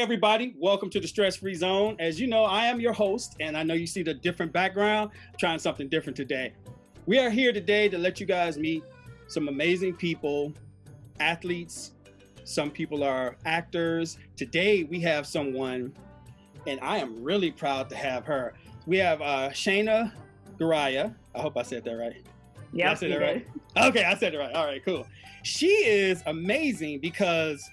everybody. Welcome to the Stress-Free Zone. As you know, I am your host, and I know you see the different background. I'm trying something different today. We are here today to let you guys meet some amazing people, athletes. Some people are actors. Today, we have someone, and I am really proud to have her. We have Shayna Garaya. I hope I said that right. Yeah, I said that right. Okay, I said it right. All right, cool. She is amazing because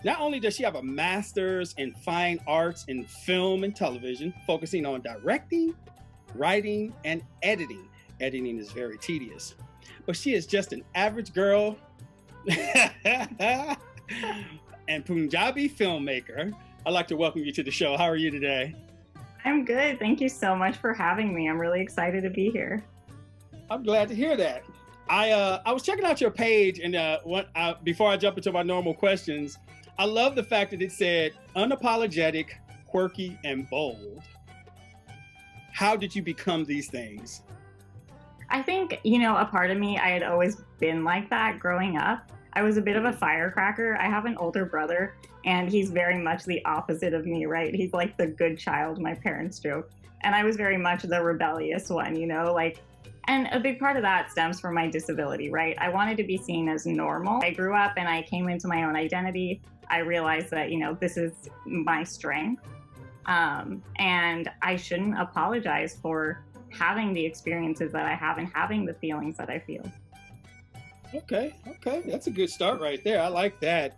not only does she have a master's in fine arts in film and television, focusing on directing, writing, and editing. Editing is very tedious. But she is just an average girl and Punjabi filmmaker. I'd like to welcome you to the show. How are you today? I'm good. Thank you so much for having me. I'm really excited to be here. I'm glad to hear that. I was checking out your page, and before I jump into my normal questions, I love the fact that it said unapologetic, quirky, and bold. How did you become these things? I think, a part of me, I had always been like that growing up. I was a bit of a firecracker. I have an older brother, and he's very much the opposite of me, right? He's like the good child, my parents joke. And I was very much the rebellious one, and a big part of that stems from my disability, right? I wanted to be seen as normal. I grew up and I came into my own identity. I realized that, this is my strength. And I shouldn't apologize for having the experiences that I have and having the feelings that I feel. Okay. That's a good start right there. I like that.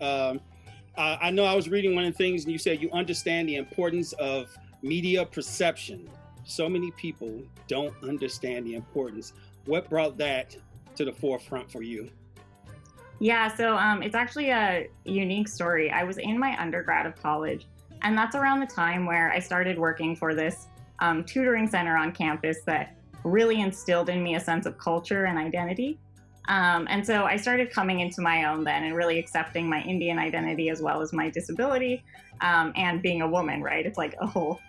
I know I was reading one of the things and you said you understand the importance of media perception. So many people don't understand the importance. What brought that to the forefront for you? Yeah, so it's actually a unique story. I was in my undergrad of college, and that's around the time where I started working for this tutoring center on campus that really instilled in me a sense of culture and identity. And so I started coming into my own then and really accepting my Indian identity as well as my disability and being a woman, right? It's like a whole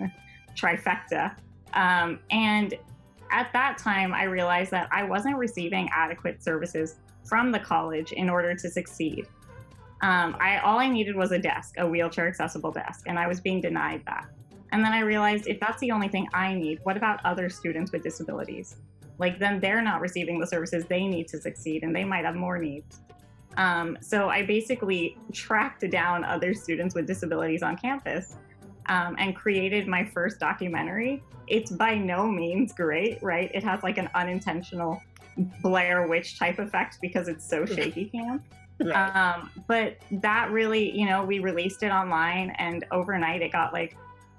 trifecta. And at that time, I realized that I wasn't receiving adequate services from the college in order to succeed. All I needed was a desk, a wheelchair accessible desk, and I was being denied that. And then I realized if that's the only thing I need, what about other students with disabilities? Then they're not receiving the services they need to succeed, and they might have more needs. So I basically tracked down other students with disabilities on campus and created my first documentary. It's by no means great, right? It has an unintentional Blair Witch type effect because it's so shaky cam. Right. But that really, we released it online, and overnight it got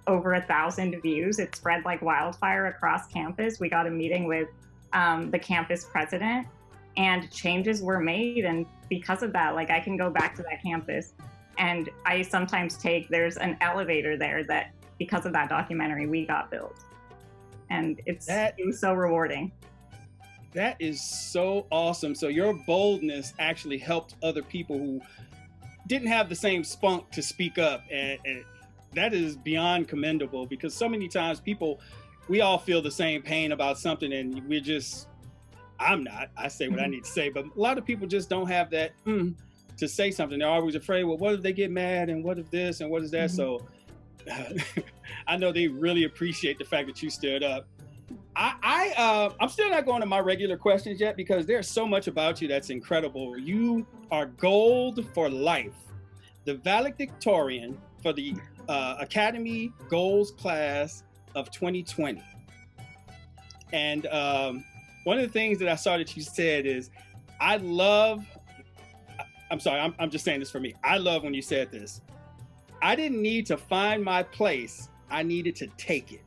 over 1,000 views. It spread like wildfire across campus. We got a meeting with the campus president, and changes were made. And because of that, I can go back to that campus, and I sometimes there's an elevator there that because of that documentary, we got built. And it was so rewarding. That is so awesome. So your boldness actually helped other people who didn't have the same spunk to speak up. And that is beyond commendable, because so many times we all feel the same pain about something, and I say what I need to say, but a lot of people just don't have that to say something. They're always afraid, well, what if they get mad, and what if this, and what is that? So I know they really appreciate the fact that you stood up. I'm still not going to my regular questions yet, because there's so much about you that's incredible. You are gold for life, the valedictorian for the Academy Goals class of 2020. And one of the things that I saw that you said is, I'm just saying this for me. I love when you said this. I didn't need to find my place. I needed to take it.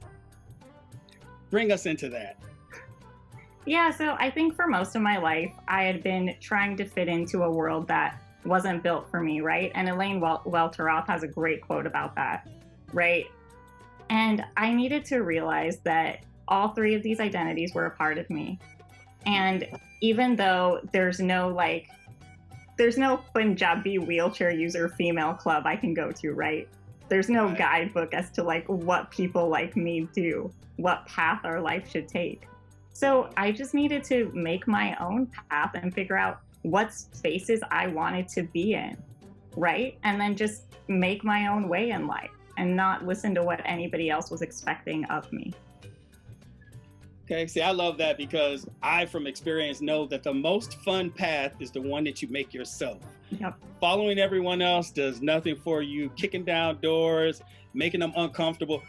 Bring us into that. Yeah, so I think for most of my life, I had been trying to fit into a world that wasn't built for me, right? And Elaine Welteroth has a great quote about that, right? And I needed to realize that all three of these identities were a part of me. And even though there's no Punjabi wheelchair user female club I can go to, right? There's no guidebook as to what people like me do, what path our life should take. So I just needed to make my own path and figure out what spaces I wanted to be in. right? And then just make my own way in life and not listen to what anybody else was expecting of me. Okay, see, I love that because I, from experience, know that the most fun path is the one that you make yourself. Yep. Following everyone else does nothing for you. Kicking down doors, making them uncomfortable.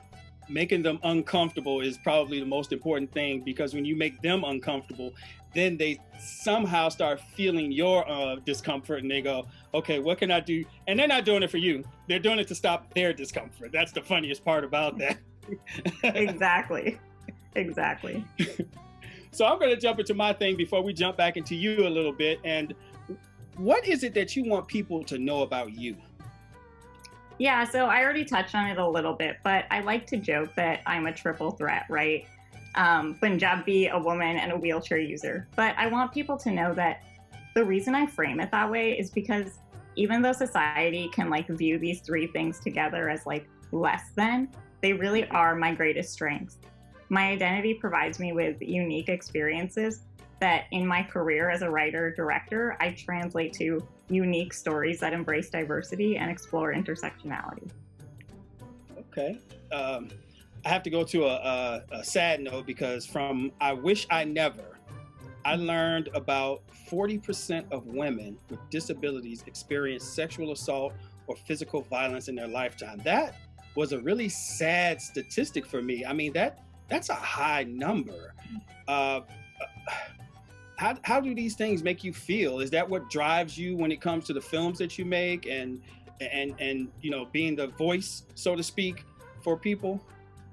Making them uncomfortable is probably the most important thing, because when you make them uncomfortable, then they somehow start feeling your discomfort, and they go, okay, what can I do? And they're not doing it for you. They're doing it to stop their discomfort. That's the funniest part about that. Exactly. Exactly. So I'm going to jump into my thing before we jump back into you a little bit. And what is it that you want people to know about you? Yeah, so I already touched on it a little bit, but I like to joke that I'm a triple threat, right? Punjabi, a woman, and a wheelchair user. But I want people to know that the reason I frame it that way is because even though society can like view these three things together as like less than, they really are my greatest strengths. My identity provides me with unique experiences that in my career as a writer-director, I translate to unique stories that embrace diversity and explore intersectionality. Okay. I have to go to a sad note, because from I Wish I Never, I learned about 40% of women with disabilities experience sexual assault or physical violence in their lifetime. That was a really sad statistic for me. I mean, that's a high number. How do these things make you feel? Is that what drives you when it comes to the films that you make and you know, being the voice, so to speak, for people?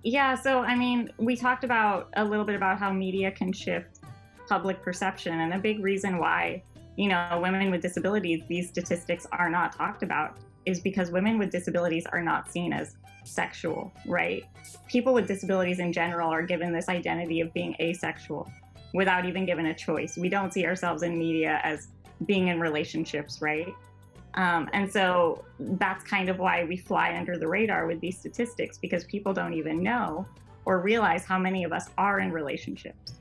Yeah, so I mean, we talked about a little bit about how media can shift public perception, and a big reason why, you know, women with disabilities, these statistics are not talked about, is because women with disabilities are not seen as sexual, right? People with disabilities in general are given this identity of being asexual without even given a choice. We don't see ourselves in media as being in relationships, right? And so that's kind of why we fly under the radar with these statistics, because people don't even know or realize how many of us are in relationships.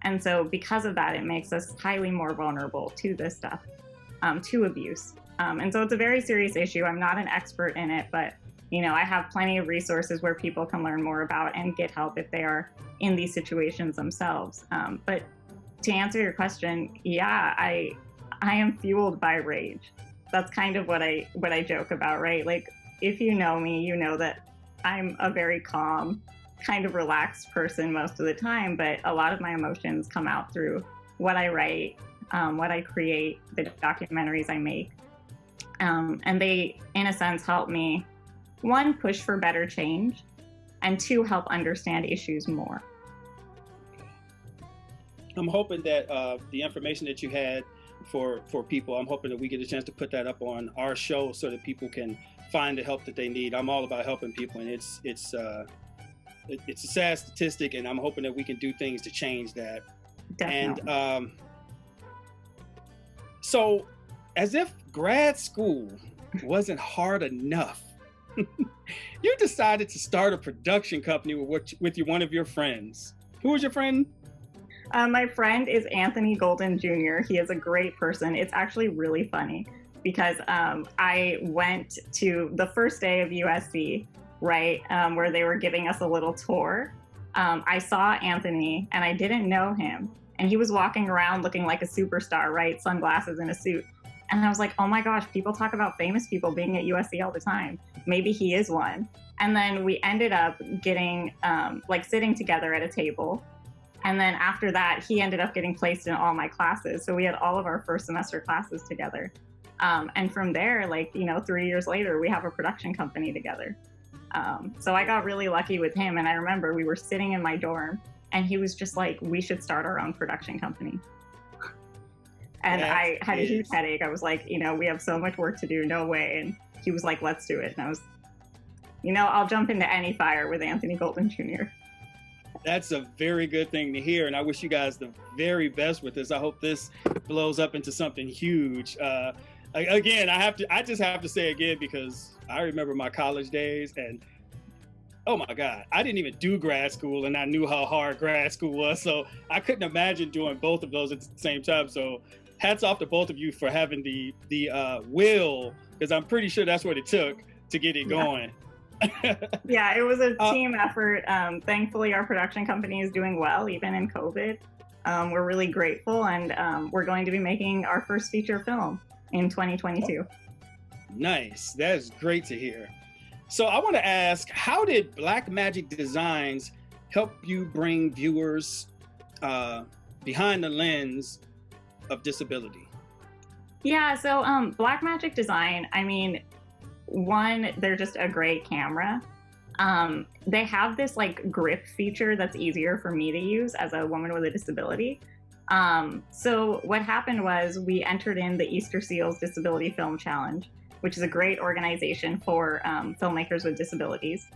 And so because of that, it makes us highly more vulnerable to this stuff, to abuse. And so it's a very serious issue. I'm not an expert in it, but you know, I have plenty of resources where people can learn more about and get help if they are in these situations themselves. But to answer your question, yeah, I am fueled by rage. That's kind of what I joke about, right? Like, if you know me, you know that I'm a very calm, kind of relaxed person most of the time, but a lot of my emotions come out through what I write, what I create, the documentaries I make. And they, in a sense, help me, one, push for better change, and two, help understand issues more. I'm hoping that the information that you had for people, I'm hoping that we get a chance to put that up on our show so that people can find the help that they need. I'm all about helping people, and it's a sad statistic, and I'm hoping that we can do things to change that. Definitely. And so, as if grad school wasn't hard enough, you decided to start a production company with one of your friends. Who was your friend? My friend is Anthony Golden Jr. He is a great person. It's actually really funny because I went to the first day of USC, right, where they were giving us a little tour. I saw Anthony and I didn't know him. And he was walking around looking like a superstar, right? Sunglasses and a suit. And I was like, oh my gosh, people talk about famous people being at USC all the time. Maybe he is one. And then we ended up getting, sitting together at a table. And then after that, he ended up getting placed in all my classes. So we had all of our first semester classes together. And from there, 3 years later, we have a production company together. So I got really lucky with him. And I remember we were sitting in my dorm and he was just like, we should start our own production company. And I had a huge headache. I was like, we have so much work to do. No way. And he was like, let's do it. And I was, I'll jump into any fire with Anthony Golden Jr. That's a very good thing to hear. And I wish you guys the very best with this. I hope this blows up into something huge. Again, I just have to say again, because I remember my college days and oh my God, I didn't even do grad school and I knew how hard grad school was. So I couldn't imagine doing both of those at the same time. So hats off to both of you for having the will, because I'm pretty sure that's what it took to get it going. Yeah, it was a team effort. Thankfully, our production company is doing well, even in COVID. We're really grateful, and we're going to be making our first feature film in 2022. Nice. That is great to hear. So I want to ask, how did Blackmagic Designs help you bring viewers behind the lens of disability? Yeah, so Blackmagic Design, I mean, one, they're just a great camera. They have this like grip feature that's easier for me to use as a woman with a disability. So what happened was we entered in the Easter Seals Disability Film Challenge, which is a great organization for filmmakers with disabilities.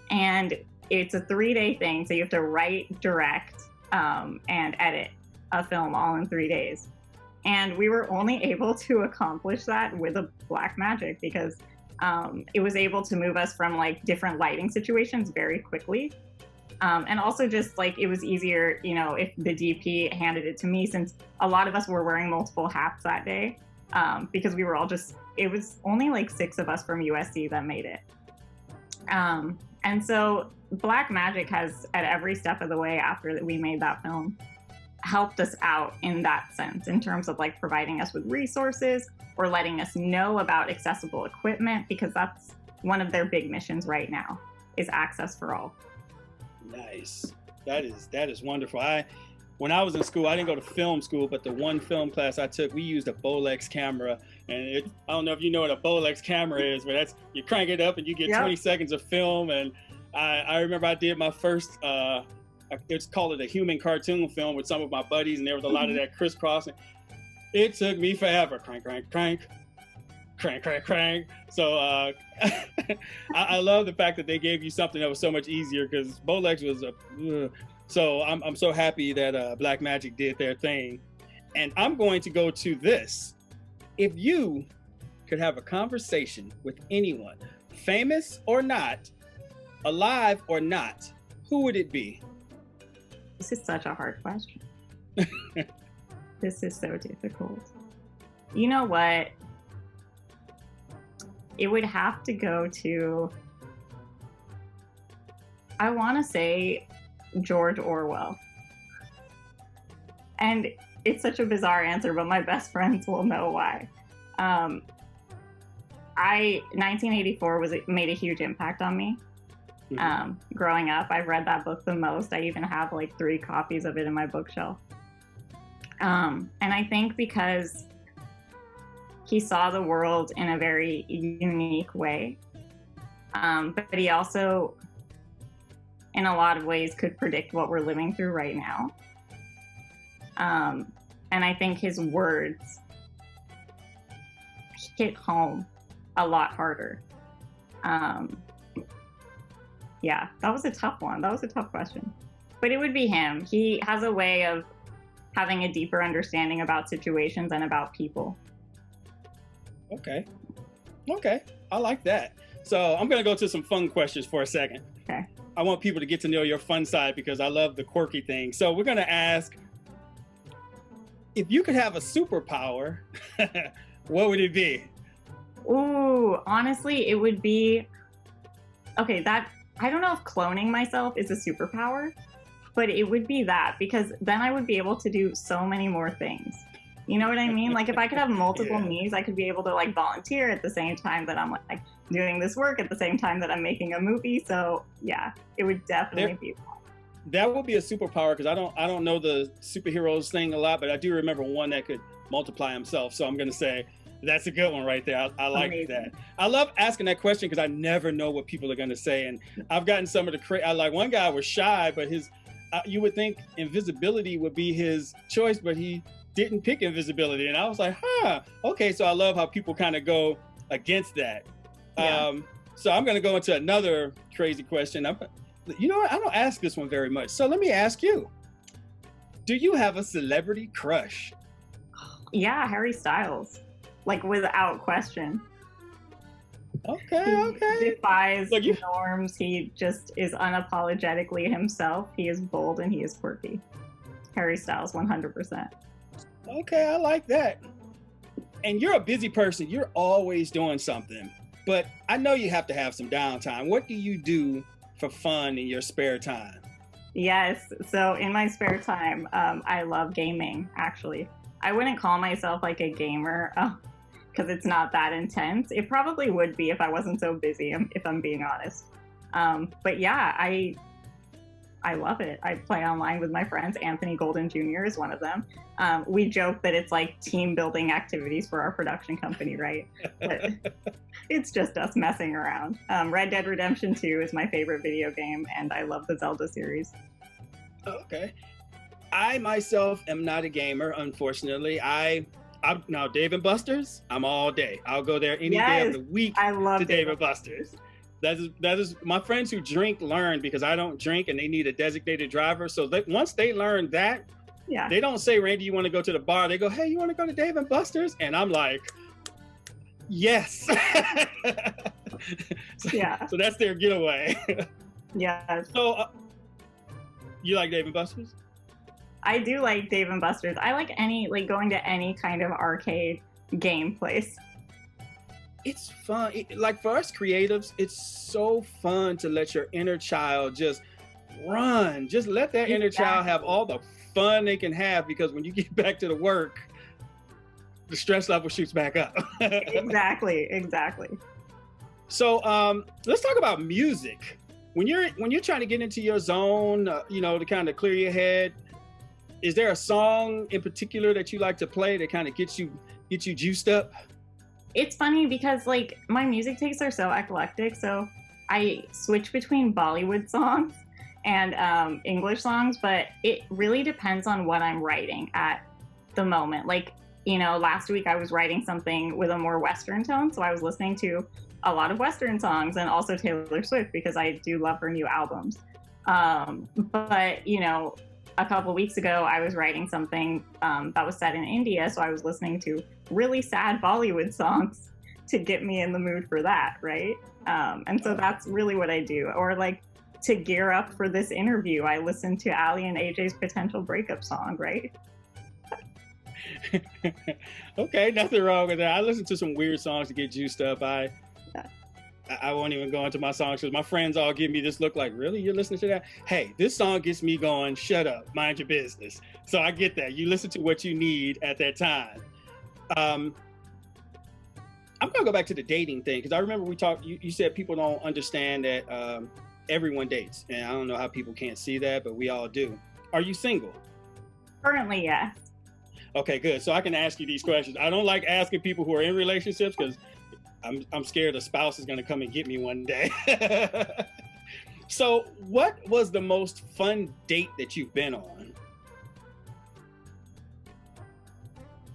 And it's a 3-day thing. So you have to write, direct, and edit a film all in 3 days. And we were only able to accomplish that with a Blackmagic because it was able to move us from like different lighting situations very quickly. And also just like it was easier, you know, if the DP handed it to me, since a lot of us were wearing multiple hats that day, because we were all just, it was only like 6 of us from USC that made it. And so Blackmagic has, at every step of the way after that we made that film, helped us out in that sense, in terms of like providing us with resources or letting us know about accessible equipment, because that's one of their big missions right now, is access for all. Nice. That is wonderful. When I was in school, I didn't go to film school, but the one film class I took, we used a Bolex camera. And I don't know if you know what a Bolex camera is, but that's, you crank it up and you get 20 seconds of film. And I remember I did my first, it's called a human cartoon film with some of my buddies, and there was a lot of that crisscrossing. It took me forever. Crank, crank, crank. Crank, crank, crank. So I love the fact that they gave you something that was so much easier, because Bolex was so I'm so happy that Blackmagic did their thing. And I'm going to go to this. If you could have a conversation with anyone, famous or not, alive or not, who would it be? This is such a hard question. This is so difficult. You know what? It would have to go to, I want to say George Orwell. And it's such a bizarre answer, but my best friends will know why. 1984 made a huge impact on me. Growing up, I've read that book the most. I even have like 3 copies of it in my bookshelf. And I think because he saw the world in a very unique way, but he also, in a lot of ways, could predict what we're living through right now. And I think his words hit home a lot harder. Yeah, that was a tough one. That was a tough question. But it would be him. He has a way of having a deeper understanding about situations and about people. Okay. I like that. So I'm going to go to some fun questions for a second. Okay. I want people to get to know your fun side, because I love the quirky thing. So we're going to ask, if you could have a superpower, what would it be? Ooh, honestly, it would be, okay, that, I don't know if cloning myself is a superpower, but it would be that, because then I would be able to do so many more things. You know what I mean? Like if I could have multiple me's, I could be able to like volunteer at the same time that I'm like doing this work, at the same time that I'm making a movie. So yeah, it would definitely be that. That would be a superpower, because I don't know the superheroes thing a lot, but I do remember one that could multiply himself. So I'm going to say that's a good one right there. I like that. I love asking that question because I never know what people are going to say. And I've gotten some of the like one guy was shy, but his you would think invisibility would be his choice, but he didn't pick invisibility. And I was like, okay. So I love how people kind of go against that. Yeah. So I'm going to go into another crazy question. You know what? I don't ask this one very much. So let me ask you, do you have a celebrity crush? Yeah, Harry Styles, like without question. Okay. He defies norms. He just is unapologetically himself. He is bold and he is quirky. Harry Styles, 100%. Okay, I like that. And you're a busy person. You're always doing something. But I know you have to have some downtime. What do you do for fun in your spare time? Yes. So in my spare time, I love gaming, actually. I wouldn't call myself like a gamer because it's not that intense. It probably would be if I wasn't so busy, if I'm being honest. But yeah, I love it. I play online with my friends. Anthony Golden Jr. is one of them. We joke that it's like team building activities for our production company, right? But it's just us messing around. Red Dead Redemption 2 is my favorite video game, and I love the Zelda series. Okay. I myself am not a gamer, unfortunately. I'm now Dave and Buster's. I'm all day. I'll go there any day of the week. I love to Dave and Buster's. That is my friends who drink learn because I don't drink and they need a designated driver. So once they learn that, yeah, they don't say, Randy, you want to go to the bar? They go, hey, you want to go to Dave and Buster's? And I'm like, yes. Yeah. So that's their getaway. Yeah. So you like Dave and Buster's? I do like Dave and Buster's. I like going to any kind of arcade game place. It's fun. Like for us creatives, it's so fun to let your inner child just run. Just let that inner child have all the fun they can have, because when you get back to the work, the stress level shoots back up. Exactly. So let's talk about music. When you're trying to get into your zone, to kind of clear your head, is there a song in particular that you like to play that kind of gets you juiced up? It's funny because like my music tastes are so eclectic, so I switch between Bollywood songs and English songs, but it really depends on what I'm writing at the moment. Like, last week I was writing something with a more Western tone, so I was listening to a lot of Western songs and also Taylor Swift because I do love her new albums. But a couple weeks ago, I was writing something that was set in India, so I was listening to really sad Bollywood songs to get me in the mood for that, right? And so that's really what I do. Or like to gear up for this interview, I listened to Ali and AJ's potential breakup song, right? Okay, nothing wrong with that. I listen to some weird songs to get juiced up. I won't even go into my songs because my friends all give me this look like, really? You're listening to that? Hey, this song gets me going. Shut up. Mind your business. So I get that. You listen to what you need at that time. I'm going to go back to the dating thing because I remember we talked, you said people don't understand that everyone dates. And I don't know how people can't see that, but we all do. Are you single? Currently, yes. Okay, good. So I can ask you these questions. I don't like asking people who are in relationships because I'm scared a spouse is going to come and get me one day. So what was the most fun date that you've been on?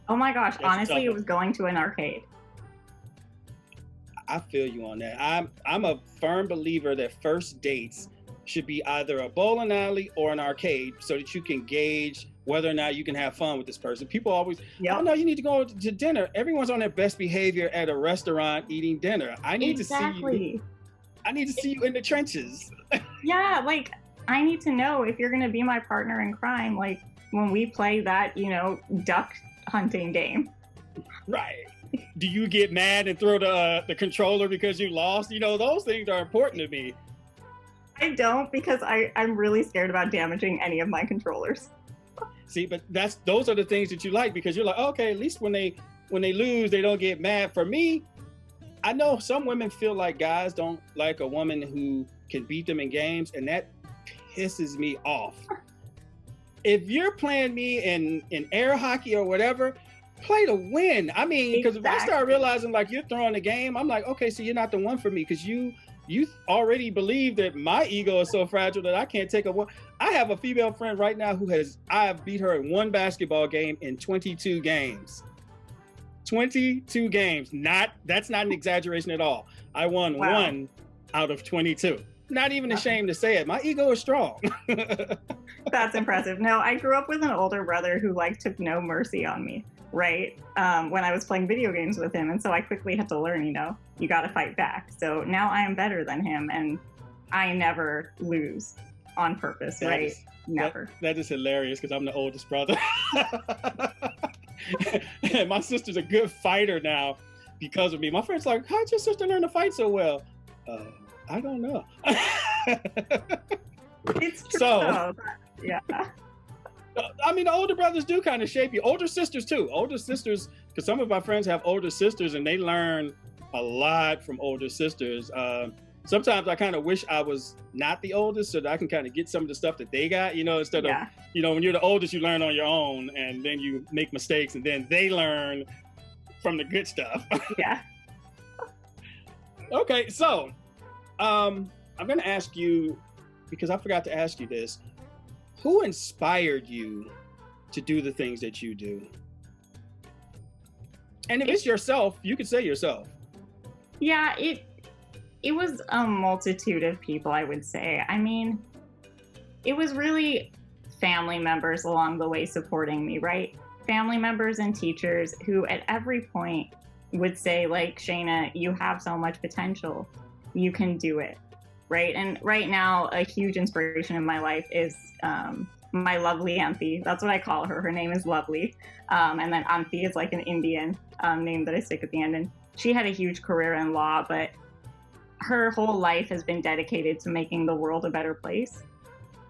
Oh my gosh, honestly, it was going to an arcade. I feel you on that. I'm a firm believer that first dates should be either a bowling alley or an arcade so that you can gauge whether or not you can have fun with this person. People always, oh no, you need to go to dinner. Everyone's on their best behavior at a restaurant eating dinner. I need to see you. I need to see you in the trenches. Yeah, like I need to know if you're going to be my partner in crime. Like when we play that, duck hunting game. Right. Do you get mad and throw the controller because you lost? Those things are important to me. I don't, because I'm really scared about damaging any of my controllers. See, but those are the things that you like because you're like, okay, at least when they lose, they don't get mad. For me, I know some women feel like guys don't like a woman who can beat them in games, and that pisses me off. If you're playing me in air hockey or whatever, play to win. I mean, because if I start realizing like you're throwing the game, I'm like, okay, so you're not the one for me because you already believe that my ego is so fragile that I can't take a one. I have a female friend right now I have beat her in one basketball game in 22 games. 22 games. That's not an exaggeration at all. I won one out of 22. Not even ashamed to say it. My ego is strong. That's impressive. No, I grew up with an older brother who took no mercy on me, right? When I was playing video games with him. And so I quickly had to learn, you got to fight back. So now I am better than him and I never lose on purpose, right? Never. That is hilarious because I'm the oldest brother. And my sister's a good fighter now because of me. My friend's like, how'd your sister learn to fight so well? I don't know. It's true. So, yeah. I mean, the older brothers do kind of shape you. Older sisters too. Older sisters, because some of my friends have older sisters and they learn a lot from older sisters. Sometimes I kind of wish I was not the oldest so that I can kind of get some of the stuff that they got, instead of, when you're the oldest, you learn on your own and then you make mistakes and then they learn from the good stuff. Yeah. Okay, so I'm going to ask you, because I forgot to ask you this, who inspired you to do the things that you do? And if it's yourself, you could say yourself. Yeah, it was a multitude of people, I would say. I mean, it was really family members along the way supporting me, right? Family members and teachers who at every point would say, like, Shayna, you have so much potential. You can do it, right? And right now, a huge inspiration in my life is my lovely auntie. That's what I call her. Her name is Lovely. And then auntie is like an Indian name that I stick at the end. And she had a huge career in law, but her whole life has been dedicated to making the world a better place,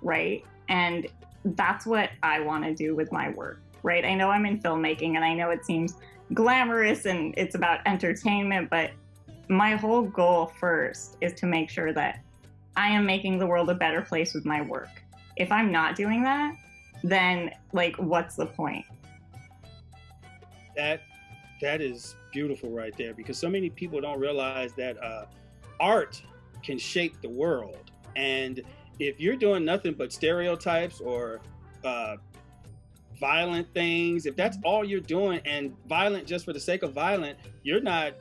right? And that's what I want to do with my work, right? I know I'm in filmmaking and I know it seems glamorous and it's about entertainment, but my whole goal first is to make sure that I am making the world a better place with my work. If I'm not doing that, then like, what's the point? That is beautiful right there, because so many people don't realize that art can shape the world. And if you're doing nothing but stereotypes or violent things, if that's all you're doing and violent just for the sake of violent, you're not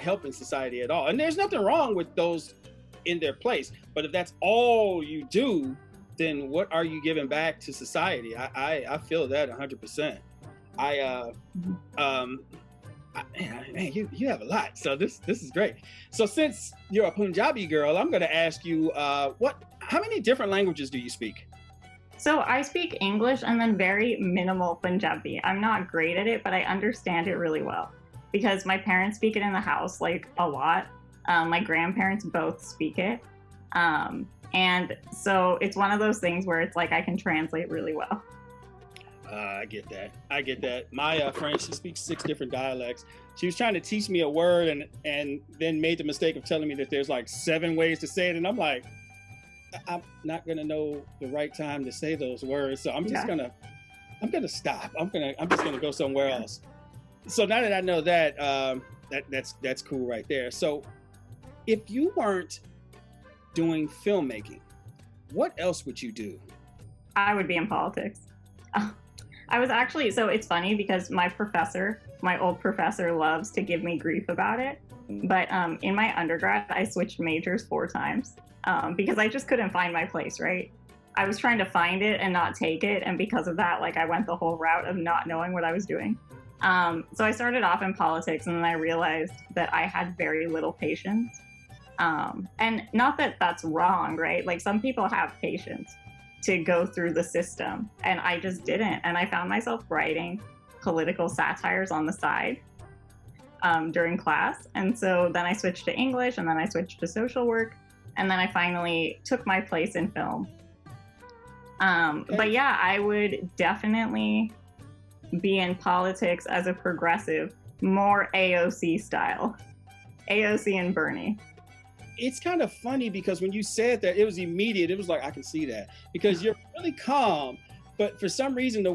helping society at all. And there's nothing wrong with those in their place. But if that's all you do, then what are you giving back to society? I feel that 100%. Man, you have a lot. So this is great. So since you're a Punjabi girl, I'm going to ask you, how many different languages do you speak? So I speak English and then very minimal Punjabi. I'm not great at it, but I understand it really well because my parents speak it in the house, like a lot. My grandparents both speak it. And so it's one of those things where it's like I can translate really well. I get that. My friend, she speaks 6 different dialects. She was trying to teach me a word and then made the mistake of telling me that there's like 7 ways to say it. And I'm like, I'm not going to know the right time to say those words. So I'm just going to stop. I'm just going to go somewhere else. So now that I know that, that's cool right there. So if you weren't doing filmmaking, what else would you do? I would be in politics. I was actually, so it's funny because my old professor loves to give me grief about it. But in my undergrad, I switched majors 4 times because I just couldn't find my place, right? I was trying to find it and not take it. And because of that, like I went the whole route of not knowing what I was doing. So I started off in politics and then I realized that I had very little patience. And not that that's wrong, right? Like some people have patience to go through the system and I just didn't. And I found myself writing political satires on the side during class. And so then I switched to English and then I switched to social work. And then I finally took my place in film. But yeah, I would definitely be in politics as a progressive, more AOC style. AOC and Bernie. It's kind of funny because when you said that, it was immediate. It was like, I can see that because you're really calm, but for some reason,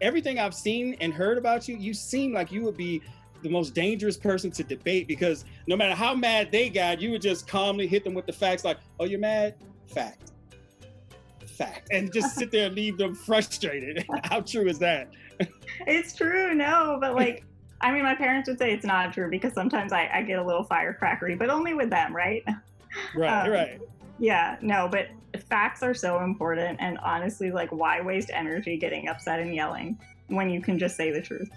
everything I've seen and heard about you, you seem like you would be the most dangerous person to debate because no matter how mad they got, you would just calmly hit them with the facts like, oh, you're mad? Fact. And just sit there and leave them frustrated. How true is that? It's true, no, but like, I mean, my parents would say it's not true because sometimes I get a little firecrackery, but only with them, right? Right. Yeah, no, but facts are so important. And honestly, like, why waste energy getting upset and yelling when you can just say the truth?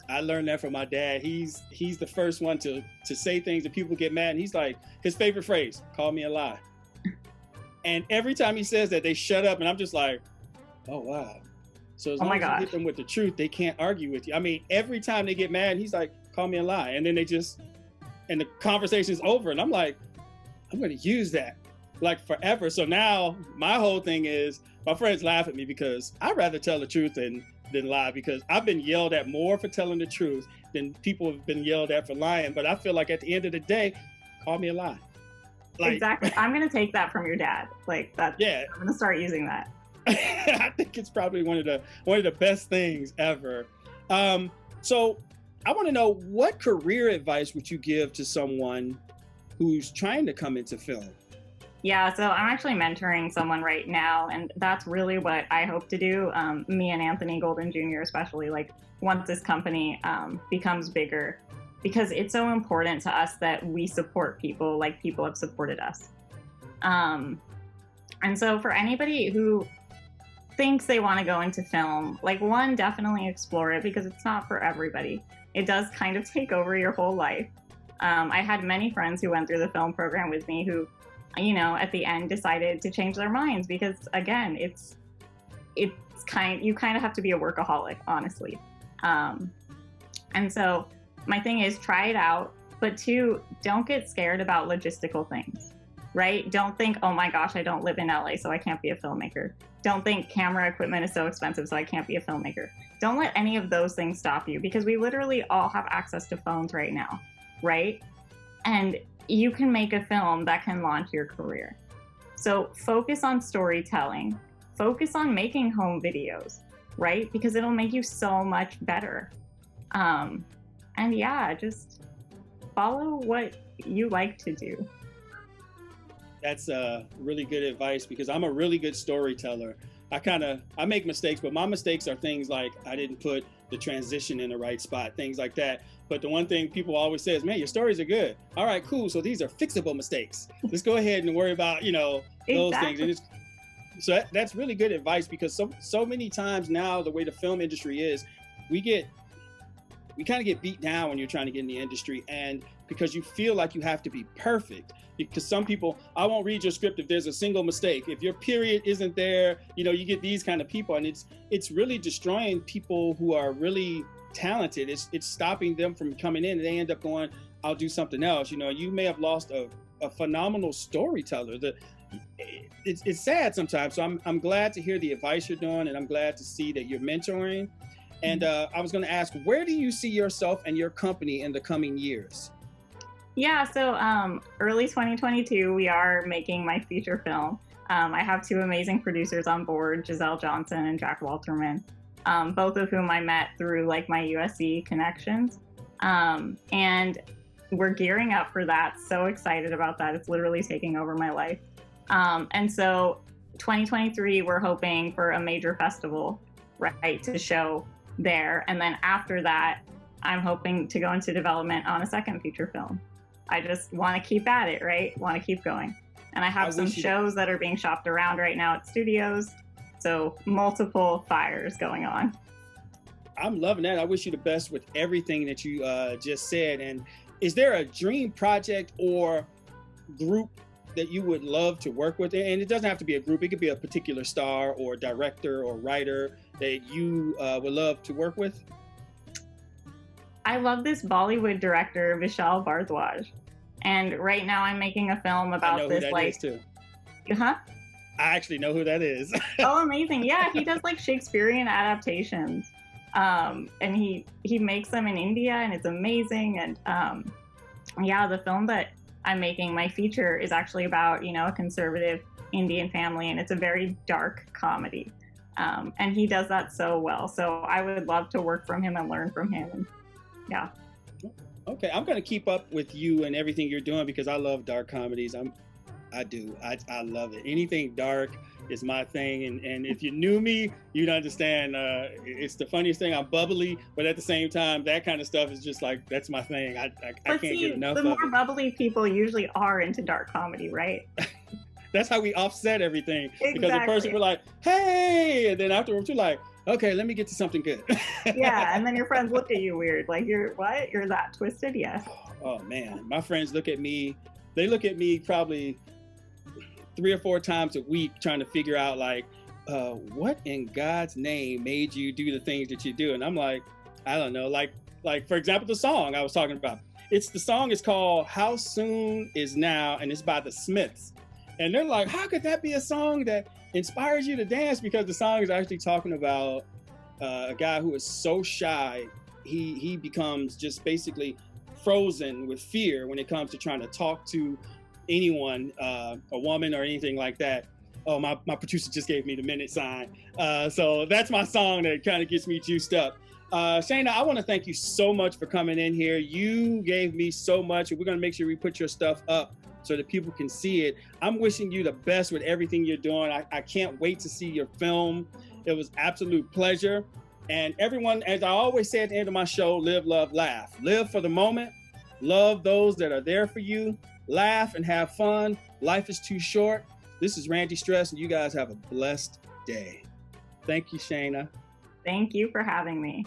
I learned that from my dad. He's the first one to say things that people get mad. And he's like, his favorite phrase, call me a lie. And every time he says that, they shut up. And I'm just like, oh, wow. So as Oh long my as you gosh. hit them with the truth, they can't argue with you. I mean, every time they get mad, he's like, call me a lie. And then and the conversation's over. And I'm like, I'm going to use that like forever. So now my whole thing is, my friends laugh at me because I'd rather tell the truth than lie, because I've been yelled at more for telling the truth than people have been yelled at for lying. But I feel like at the end of the day, call me a lie. Like, exactly. I'm going to take that from your dad. Like that. Yeah. I'm going to start using that. I think it's probably one of the best things ever. So I want to know, what career advice would you give to someone who's trying to come into film? Yeah, so I'm actually mentoring someone right now, and that's really what I hope to do. Me and Anthony Golden Jr. especially, like once this company becomes bigger, because it's so important to us that we support people like people have supported us. And so for anybody who thinks they want to go into film, like, one, definitely explore it, because it's not for everybody. It does kind of take over your whole life. I had many friends who went through the film program with me who, you know, at the end decided to change their minds, because again, you kind of have to be a workaholic, honestly. And so my thing is, try it out, but two, don't get scared about logistical things, right? Don't think, oh my gosh, I don't live in LA, so I can't be a filmmaker. Don't think camera equipment is so expensive, so I can't be a filmmaker. Don't let any of those things stop you, because we literally all have access to phones right now, right? And you can make a film that can launch your career. So focus on storytelling, focus on making home videos, right? Because it'll make you so much better. And yeah, just follow what you like to do. That's really good advice, because I'm a really good storyteller. I make mistakes, but my mistakes are things like I didn't put the transition in the right spot, things like that. But the one thing people always say is, man, your stories are good. All right, cool. So these are fixable mistakes. Let's go ahead and worry about, those things. And so that's really good advice, because so many times now, the way the film industry is, we kind of get beat down when you're trying to get in the industry, and because you feel like you have to be perfect. Because some people, I won't read your script if there's a single mistake. If your period isn't there, you get these kind of people, and it's really destroying people who are really talented. It's stopping them from coming in, and they end up going, I'll do something else. You may have lost a phenomenal storyteller. It's sad sometimes. So I'm glad to hear the advice you're doing, and I'm glad to see that you're mentoring. And I was going to ask, where do you see yourself and your company in the coming years? Yeah, so early 2022, we are making my feature film. I have two amazing producers on board, Giselle Johnson and Jack Walterman, both of whom I met through like my USC connections. And we're gearing up for that. So excited about that. It's literally taking over my life. And so 2023, we're hoping for a major festival, right, to show there. And then after that, I'm hoping to go into development on a second feature film. I just want to keep at it, right? Want to keep going. And I have some shows that are being shopped around right now at studios. So multiple fires going on. I'm loving that. I wish you the best with everything that you just said. And is there a dream project or group that you would love to work with? And it doesn't have to be a group. It could be a particular star or director or writer that you would love to work with. I love this Bollywood director, Vishal Bhardwaj. And right now I'm making a film about this, like, too. Huh? I actually know who that is. Oh, amazing. Yeah, he does like Shakespearean adaptations. And he makes them in India, and it's amazing. And yeah, the film that I'm making, my feature, is actually about, a conservative Indian family, and it's a very dark comedy. And he does that so well. So I would love to work from him and learn from him. And yeah. Okay, I'm gonna keep up with you and everything you're doing, because I love dark comedies. I love it. Anything dark is my thing. And if you knew me, you'd understand. It's the funniest thing. I'm bubbly, but at the same time, that kind of stuff is just like, that's my thing. I can't get enough of it. The more bubbly people usually are into dark comedy, right? That's how we offset everything. Exactly. Because the person will like, hey, and then afterwards you're like, okay, let me get to something good. Yeah, and then your friends look at you weird. Like, you're what? You're that twisted? Yes. Oh, man. My friends look at me. They look at me probably 3 or 4 times a week trying to figure out, like, what in God's name made you do the things that you do? And I'm like, I don't know. Like for example, the song I was talking about. The song is called How Soon Is Now, and it's by the Smiths. And they're like, how could that be a song that inspires you to dance? Because the song is actually talking about a guy who is so shy, he becomes just basically frozen with fear when it comes to trying to talk to anyone, a woman or anything like that. Oh, my producer just gave me the minute sign. So that's my song that kind of gets me juiced up. Shaina, I want to thank you so much for coming in here. You gave me so much, and we're going to make sure we put your stuff up so that people can see it. I'm wishing you the best with everything you're doing. I can't wait to see your film. It was absolute pleasure. And everyone, as I always say at the end of my show, live, love, laugh. Live for the moment. Love those that are there for you. Laugh and have fun. Life is too short. This is Randy Stress, and you guys have a blessed day. Thank you, Shaina. Thank you for having me.